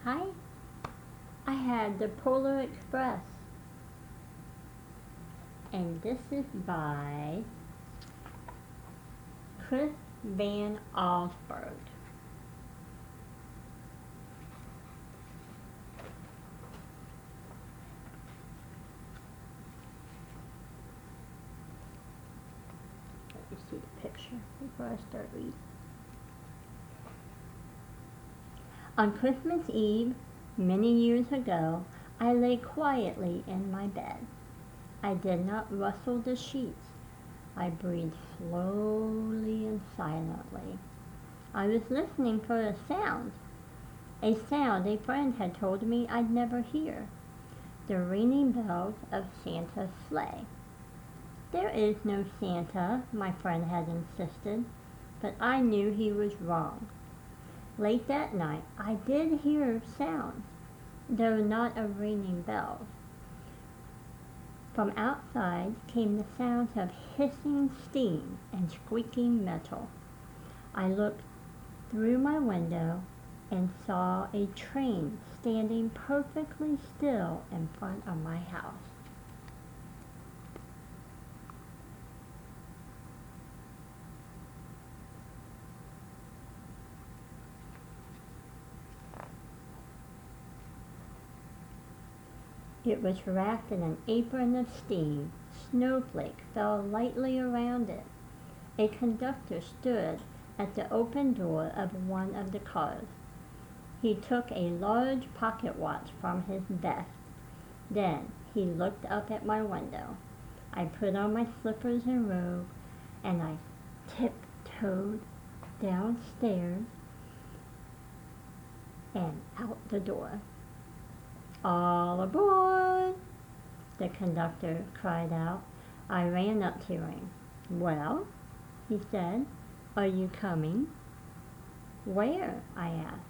Hi, I had the Polar Express, and this is by Chris Van Allsburg. Let me see the picture before I start reading. On Christmas Eve, many years ago, I lay quietly in my bed. I did not rustle the sheets. I breathed slowly and silently. I was listening for a sound a friend had told me I'd never hear. The ringing bells of Santa's sleigh. There is no Santa, my friend had insisted, but I knew he was wrong. Late that night I did hear sounds, though not of ringing bells. From outside came the sounds of hissing steam and squeaking metal. I looked through my window and saw a train standing perfectly still in front of my house. It was wrapped in an apron of steam. Snowflakes fell lightly around it. A conductor stood at the open door of one of the cars. He took a large pocket watch from his vest. Then he looked up at my window. I put on my slippers and robe, and I tiptoed downstairs and out the door. "All aboard!" the conductor cried out. I ran up to him. "Well," he said, "are you coming?" "Where?" I asked.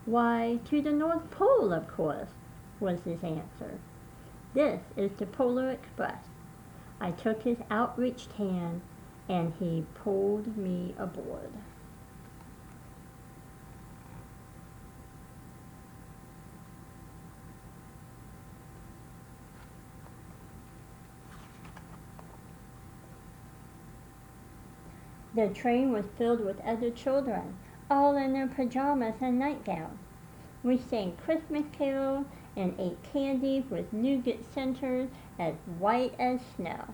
"Why, to the North Pole, of course," was his answer. "This is the Polar Express." I took his outreached hand, and he pulled me aboard. The train was filled with other children, all in their pajamas and nightgowns. We sang Christmas carols and ate candy with nougat centers as white as snow.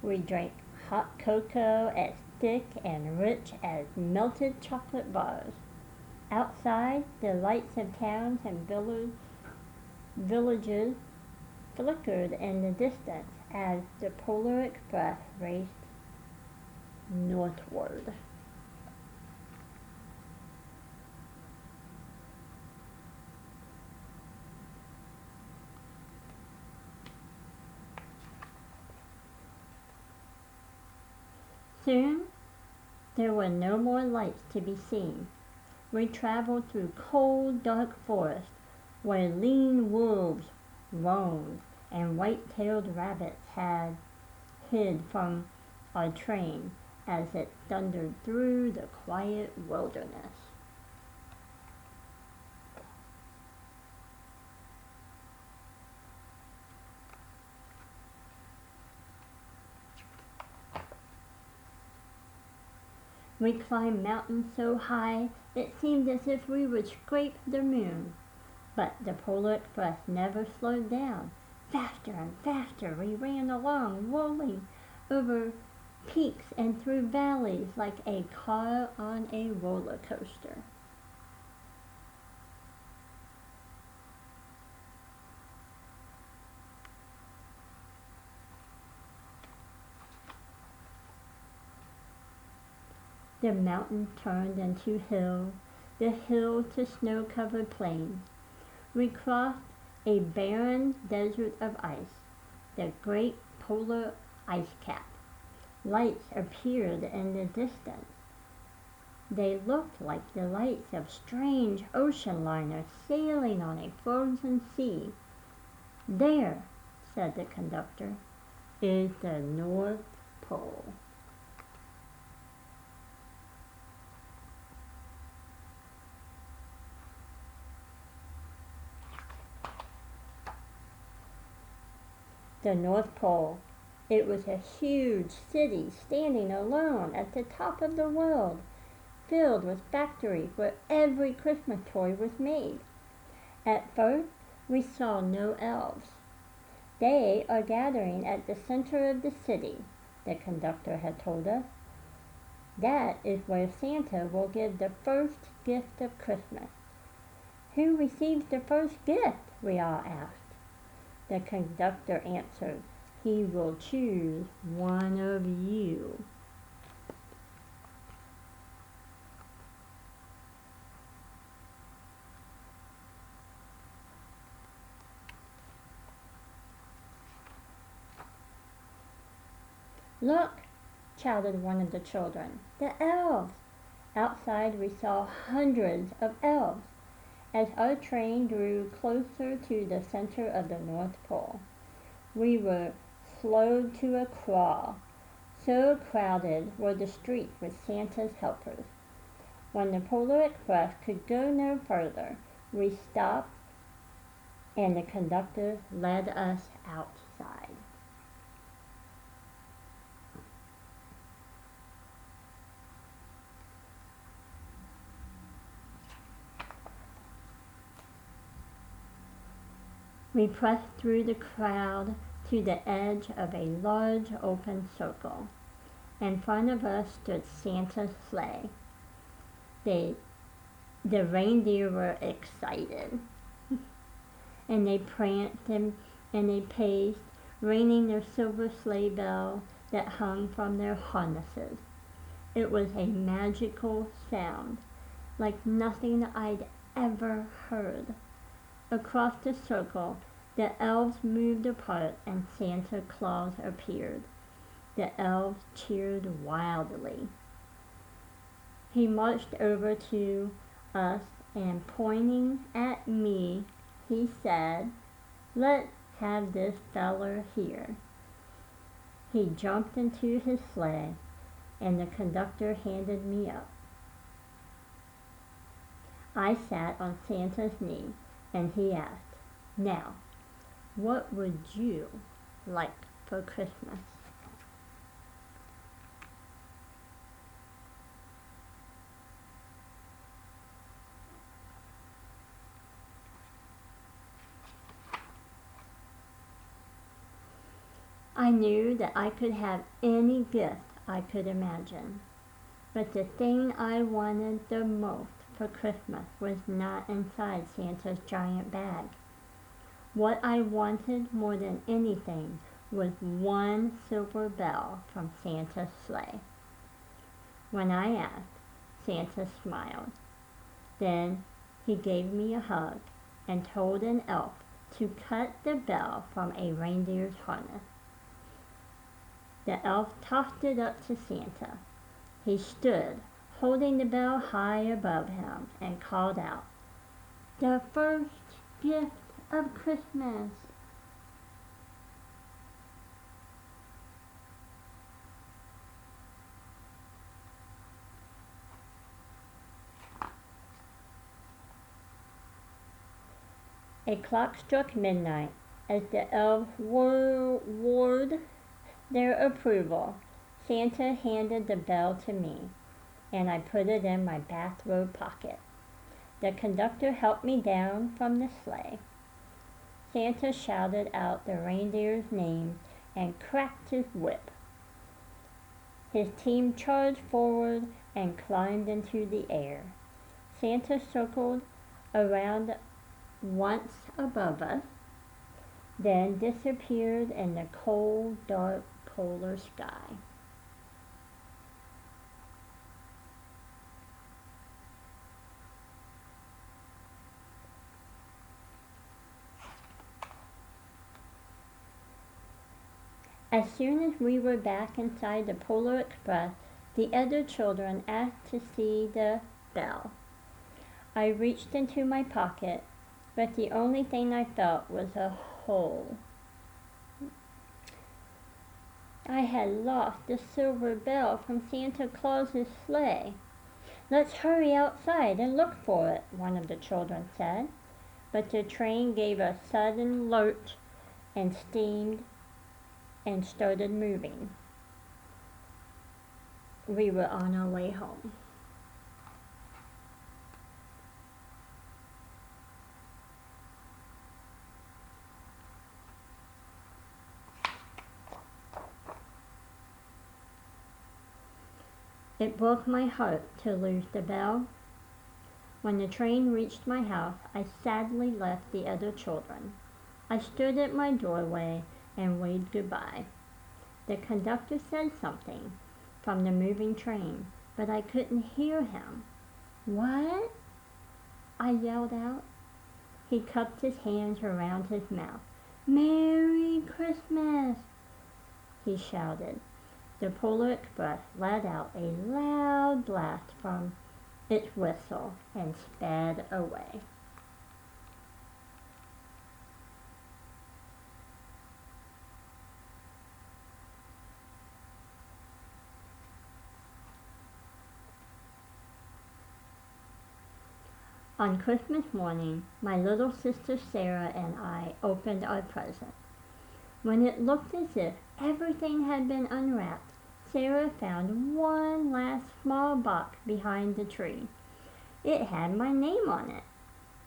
We drank hot cocoa as thick and rich as melted chocolate bars. Outside, the lights of towns and villages flickered in the distance as the Polar Express raced northward. Soon there were no more lights to be seen. We traveled through cold, dark forests where lean wolves roamed and white-tailed rabbits had hid from our train as it thundered through the quiet wilderness. We climbed mountains so high it seemed as if we would scrape the moon. But the Polar Express never slowed down. Faster and faster we ran along, rolling over peaks and through valleys like a car on a roller coaster. The mountains turned into hills, the hills to snow-covered plains. We crossed a barren desert of ice, the great polar ice cap. Lights appeared in the distance. They looked like the lights of strange ocean liners sailing on a frozen sea. "There," said the conductor, "is the North Pole." The North Pole. It was a huge city standing alone at the top of the world, filled with factories where every Christmas toy was made. At first, we saw no elves. They are gathering at the center of the city, the conductor had told us. That is where Santa will give the first gift of Christmas. Who receives the first gift? We all asked. The conductor answered, he will choose one of you. Look, shouted one of the children, the elves! Outside we saw hundreds of elves as our train drew closer to the center of the North Pole. We were slowed to a crawl. So crowded were the streets with Santa's helpers. When the Polar Express could go no further, we stopped and the conductor led us outside. We pressed through the crowd to the edge of a large open circle. In front of us stood Santa's sleigh. The reindeer were excited, and they pranced and they paced, ringing their silver sleigh bell that hung from their harnesses. It was a magical sound, like nothing I'd ever heard. Across the circle, the elves moved apart and Santa Claus appeared. The elves cheered wildly. He marched over to us and pointing at me, he said, let's have this feller here. He jumped into his sleigh and the conductor handed me up. I sat on Santa's knee and he asked, now, what would you like for Christmas? I knew that I could have any gift I could imagine, but the thing I wanted the most for Christmas was not inside Santa's giant bag. What I wanted more than anything was one silver bell from Santa's sleigh. When I asked, Santa smiled. Then he gave me a hug and told an elf to cut the bell from a reindeer's harness. The elf tossed it up to Santa. He stood, holding the bell high above him, and called out, the first gift of Christmas. A clock struck midnight as the elves roared their approval. Santa handed the bell to me, and I put it in my bathrobe pocket. The conductor helped me down from the sleigh. Santa shouted out the reindeer's names and cracked his whip. His team charged forward and climbed into the air. Santa circled around once above us, then disappeared in the cold, dark polar sky. As soon as we were back inside the Polar Express, the other children asked to see the bell. I reached into my pocket, but the only thing I felt was a hole. I had lost the silver bell from Santa Claus's sleigh. Let's hurry outside and look for it, one of the children said. But the train gave a sudden lurch and steamed and started moving. We were on our way home. It broke my heart to lose the bell. When the train reached my house, I sadly left the other children. I stood at my doorway and waved goodbye. The conductor said something from the moving train, but I couldn't hear him. "What?" I yelled out. He cupped his hands around his mouth. "Merry Christmas!" he shouted. The Polar Express let out a loud blast from its whistle and sped away. On Christmas morning, my little sister Sarah and I opened our present. When it looked as if everything had been unwrapped, Sarah found one last small box behind the tree. It had my name on it.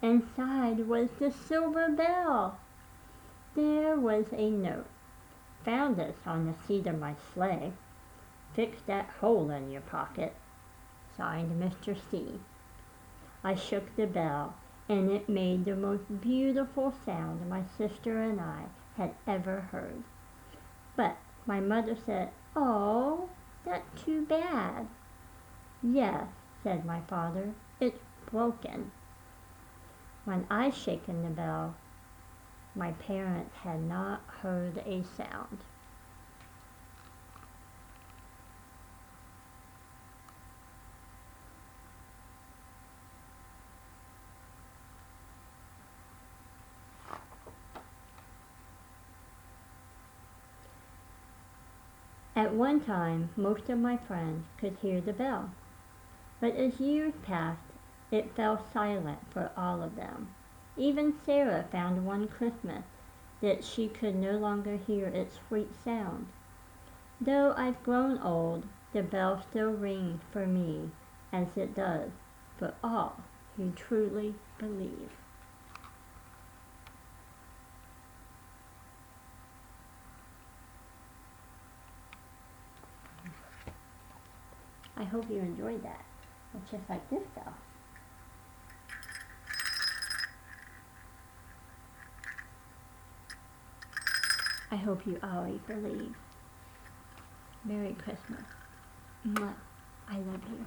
Inside was the silver bell. There was a note. "Found this on the seat of my sleigh. Fix that hole in your pocket." Signed, Mr. C. I shook the bell, and it made the most beautiful sound my sister and I had ever heard. But my mother said, "Oh, that's too bad." "Yes," said my father, "it's broken." When I shaken the bell, my parents had not heard a sound. At one time, most of my friends could hear the bell, but as years passed, it fell silent for all of them. Even Sarah found one Christmas that she could no longer hear its sweet sound. Though I've grown old, the bell still rings for me as it does for all who truly believe. I hope you enjoyed that. It's just like this bell. I hope you always believe. Merry Christmas. Mwah. I love you.